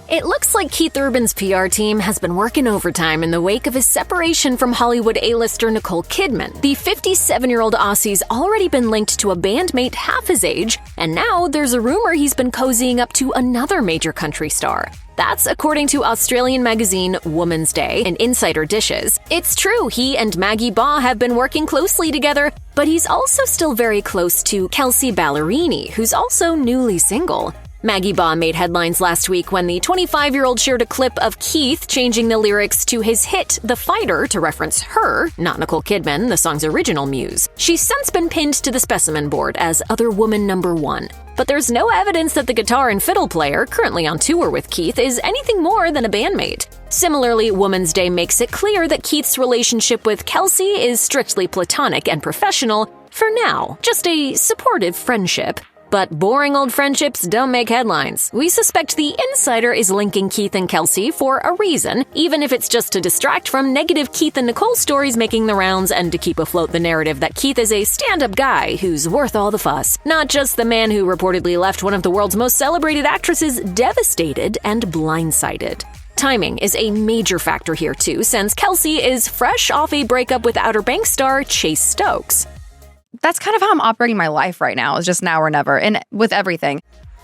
It looks like Keith Urban's PR team has been working overtime in the wake of his separation from Hollywood A-lister Nicole Kidman. The 57-year-old Aussie's already been linked to a bandmate half his age, and now there's a rumor he's been cozying up to another major country star. That's according to Australian magazine Woman's Day and Insider Dishes. It's true, he and Maggie have been working closely together, but he's also still very close to Kelsea Ballerini, who's also newly single. Maggie made headlines last week when the 25-year-old shared a clip of Keith changing the lyrics to his hit The Fighter to reference her, not Nicole Kidman, the song's original muse. She's since been pinned to the specimen board as Other Woman #1. But there's no evidence that the guitar and fiddle player, currently on tour with Keith, is anything more than a bandmate. Similarly, Woman's Day makes it clear that Keith's relationship with Kelsea is strictly platonic and professional, for now, just a supportive friendship. But boring old friendships don't make headlines. We suspect the insider is linking Keith and Kelsea for a reason, even if it's just to distract from negative Keith and Nicole stories making the rounds and to keep afloat the narrative that Keith is a stand-up guy who's worth all the fuss, not just the man who reportedly left one of the world's most celebrated actresses devastated and blindsided. Timing is a major factor here too, since Kelsea is fresh off a breakup with Outer Banks star Chase Stokes. That's kind of how I'm operating my life right now, is just now or never, and with everything.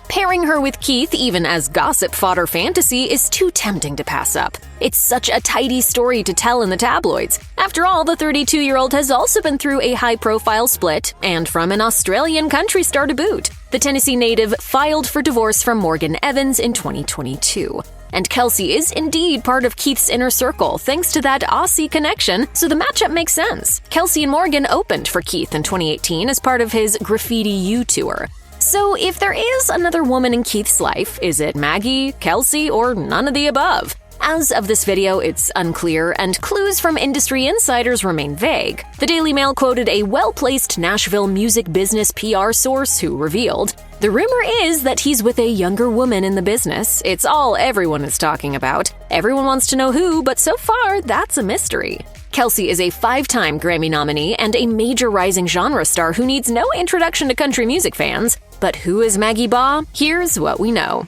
Pairing her with Keith, even as gossip fodder fantasy, is too tempting to pass up. It's such a tidy story to tell in the tabloids. After all, the 32-year-old has also been through a high-profile split, and from an Australian country star to boot. The Tennessee native filed for divorce from Morgan Evans in 2022. And Kelsea is indeed part of Keith's inner circle, thanks to that Aussie connection, so the matchup makes sense. Kelsea and Morgan opened for Keith in 2018 as part of his Graffiti U tour. So if there is another woman in Keith's life, is it Maggie, Kelsea, or none of the above? As of this video, it's unclear, and clues from industry insiders remain vague. The Daily Mail quoted a well-placed Nashville music business PR source who revealed, "The rumor is that he's with a younger woman in the business. It's all everyone is talking about. Everyone wants to know who, but so far, that's a mystery." Kelsea is a 5-time Grammy nominee and a major rising genre star who needs no introduction to country music fans. But who is Maggie? Here's what we know.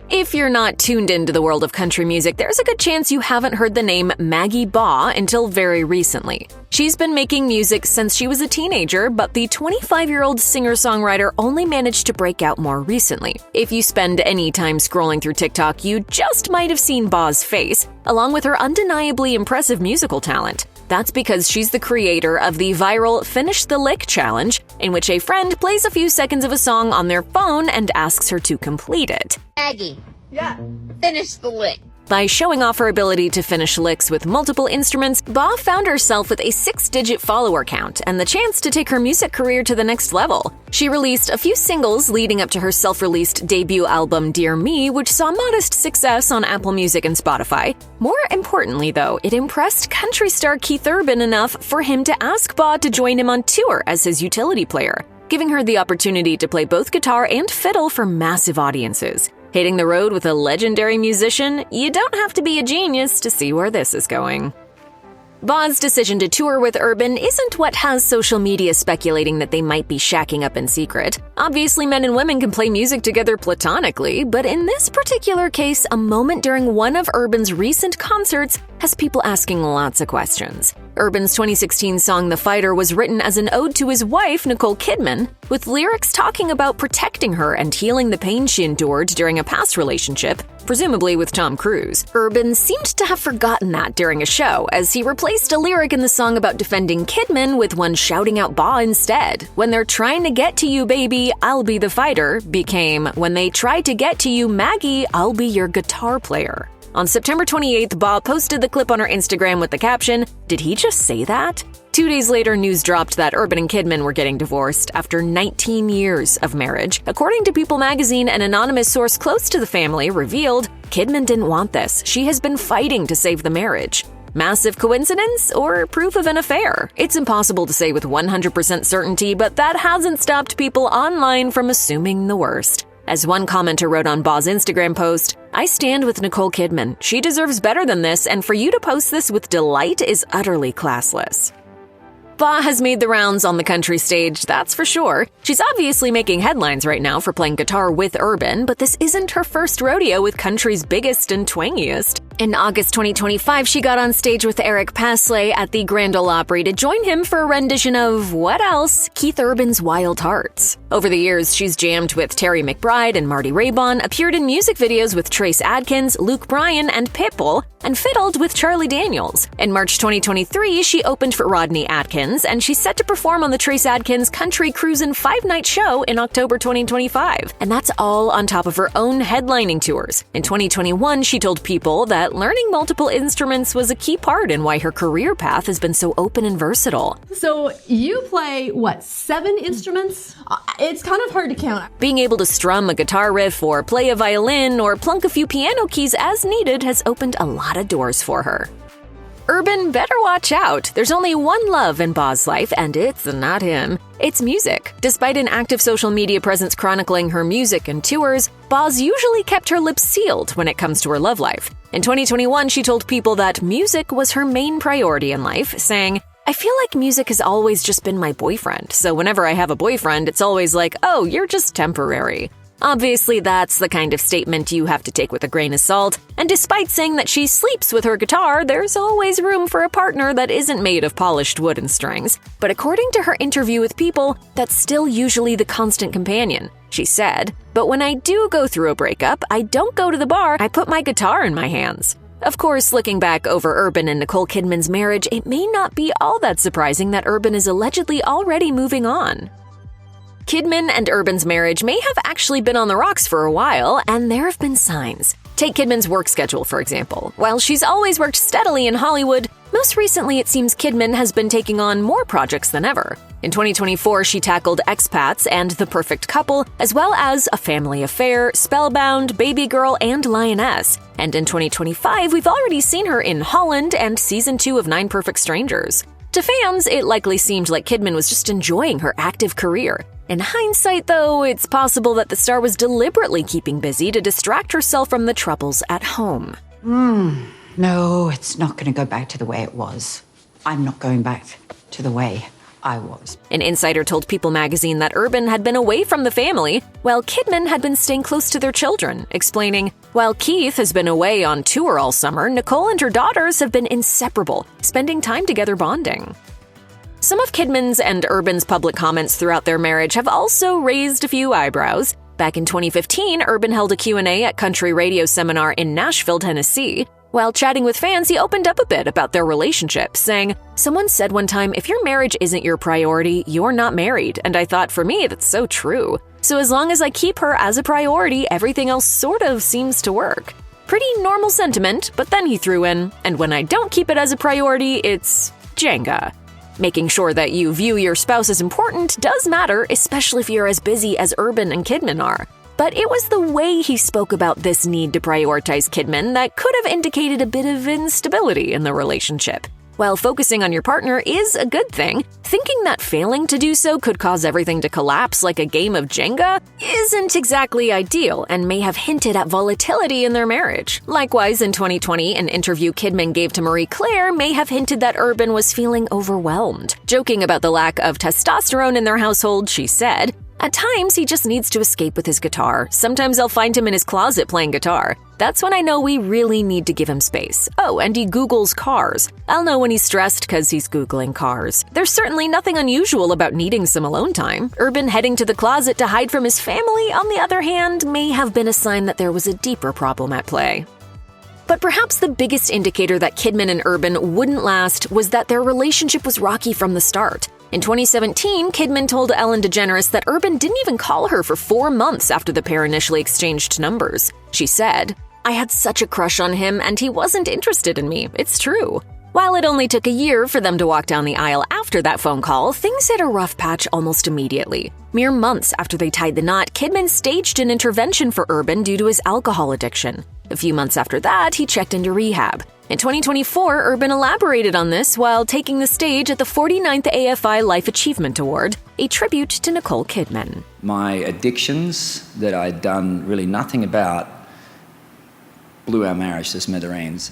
If you're not tuned into the world of country music, there's a good chance you haven't heard the name Maggie until very recently. She's been making music since she was a teenager, but the 25-year-old singer-songwriter only managed to break out more recently. If you spend any time scrolling through TikTok, you just might have seen Ba's face, along with her undeniably impressive musical talent. That's because she's the creator of the viral Finish the Lick challenge, in which a friend plays a few seconds of a song on their phone and asks her to complete it. Maggie. Yeah. Finish the lick. By showing off her ability to finish licks with multiple instruments, Ba found herself with a 6-digit follower count and the chance to take her music career to the next level. She released a few singles leading up to her self-released debut album Dear Me, which saw modest success on Apple Music and Spotify. More importantly, though, it impressed country star Keith Urban enough for him to ask Ba to join him on tour as his utility player, giving her the opportunity to play both guitar and fiddle for massive audiences. Hitting the road with a legendary musician? You don't have to be a genius to see where this is going. Ba's decision to tour with Urban isn't what has social media speculating that they might be shacking up in secret. Obviously, men and women can play music together platonically, but in this particular case, a moment during one of Urban's recent concerts has people asking lots of questions. Urban's 2016 song The Fighter was written as an ode to his wife, Nicole Kidman, with lyrics talking about protecting her and healing the pain she endured during a past relationship, presumably with Tom Cruise. Urban seemed to have forgotten that during a show, as he replaced a lyric in the song about defending Kidman with one shouting out Ba instead. When they're trying to get to you, baby, I'll be the fighter, became when they try to get to you, Maggie, I'll be your guitar player. On September 28th, Ba posted the clip on her Instagram with the caption, "Did he just say that?" 2 days later, news dropped that Urban and Kidman were getting divorced after 19 years of marriage. According to People magazine, an anonymous source close to the family revealed Kidman didn't want this. She has been fighting to save the marriage. Massive coincidence or proof of an affair? It's impossible to say with 100% certainty, but that hasn't stopped people online from assuming the worst. As one commenter wrote on Ba's Instagram post, "I stand with Nicole Kidman. She deserves better than this, and for you to post this with delight is utterly classless." Ba has made the rounds on the country stage, that's for sure. She's obviously making headlines right now for playing guitar with Urban, but this isn't her first rodeo with country's biggest and twangiest. In August 2025, she got on stage with Eric Paslay at the Grand Ole Opry to join him for a rendition of, what else? Keith Urban's Wild Hearts. Over the years, she's jammed with Terry McBride and Marty Raybon, appeared in music videos with Trace Adkins, Luke Bryan, and Pitbull, and fiddled with Charlie Daniels. In March 2023, she opened for Rodney Atkins, and she's set to perform on the Trace Adkins Country Cruisin' 5-night show in October 2025. And that's all on top of her own headlining tours. In 2021, she told People that learning multiple instruments was a key part in why her career path has been so open and versatile. So you play, 7 instruments? It's kind of hard to count. Being able to strum a guitar riff or play a violin or plunk a few piano keys as needed has opened a lot of doors for her. Urban better watch out. There's only one love in Ba's life, and it's not him. It's music. Despite an active social media presence chronicling her music and tours, Ba's usually kept her lips sealed when it comes to her love life. In 2021, she told People that music was her main priority in life, saying, "I feel like music has always just been my boyfriend, so whenever I have a boyfriend, it's always like, oh, you're just temporary." Obviously, that's the kind of statement you have to take with a grain of salt, and despite saying that she sleeps with her guitar, there's always room for a partner that isn't made of polished wood and strings. But according to her interview with People, that's still usually the constant companion. She said, "But when I do go through a breakup, I don't go to the bar, I put my guitar in my hands." Of course, looking back over Urban and Nicole Kidman's marriage, it may not be all that surprising that Urban is allegedly already moving on. Kidman and Urban's marriage may have actually been on the rocks for a while, and there have been signs. Take Kidman's work schedule, for example. While she's always worked steadily in Hollywood, most recently it seems Kidman has been taking on more projects than ever. In 2024, she tackled Expats and The Perfect Couple, as well as A Family Affair, Spellbound, Baby Girl, and Lioness. And in 2025, we've already seen her in Holland and Season 2 of 9 Perfect Strangers. To fans, it likely seemed like Kidman was just enjoying her active career. In hindsight, though, it's possible that the star was deliberately keeping busy to distract herself from the troubles at home. No, it's not going to go back to the way it was. I'm not going back to the way I was. An insider told People magazine that Urban had been away from the family, while Kidman had been staying close to their children, explaining, "While Keith has been away on tour all summer, Nicole and her daughters have been inseparable, spending time together bonding." Some of Kidman's and Urban's public comments throughout their marriage have also raised a few eyebrows. Back in 2015, Urban held a Q&A at Country Radio Seminar in Nashville, Tennessee. While chatting with fans, he opened up a bit about their relationship, saying, "Someone said one time, if your marriage isn't your priority, you're not married. And I thought, for me, that's so true. So as long as I keep her as a priority, everything else sort of seems to work." Pretty normal sentiment, but then he threw in, "And when I don't keep it as a priority, it's Jenga." Making sure that you view your spouse as important does matter, especially if you're as busy as Urban and Kidman are. But it was the way he spoke about this need to prioritize Kidman that could have indicated a bit of instability in the relationship. While focusing on your partner is a good thing, thinking that failing to do so could cause everything to collapse like a game of Jenga isn't exactly ideal and may have hinted at volatility in their marriage. Likewise, in 2020, an interview Kidman gave to Marie Claire may have hinted that Urban was feeling overwhelmed. Joking about the lack of testosterone in their household, she said, "At times, he just needs to escape with his guitar. Sometimes I'll find him in his closet playing guitar. That's when I know we really need to give him space. Oh, and he Googles cars. I'll know when he's stressed because he's Googling cars. There's certainly nothing unusual about needing some alone time. Urban heading to the closet to hide from his family, on the other hand, may have been a sign that there was a deeper problem at play." But perhaps the biggest indicator that Kidman and Urban wouldn't last was that their relationship was rocky from the start. In 2017, Kidman told Ellen DeGeneres that Urban didn't even call her for 4 months after the pair initially exchanged numbers. She said, "I had such a crush on him and he wasn't interested in me. It's true." While it only took a year for them to walk down the aisle after that phone call, things hit a rough patch almost immediately. Mere months after they tied the knot, Kidman staged an intervention for Urban due to his alcohol addiction. A few months after that, he checked into rehab. In 2024, Urban elaborated on this while taking the stage at the 49th AFI Life Achievement Award, a tribute to Nicole Kidman. My addictions that I'd done really nothing about blew our marriage to smithereens.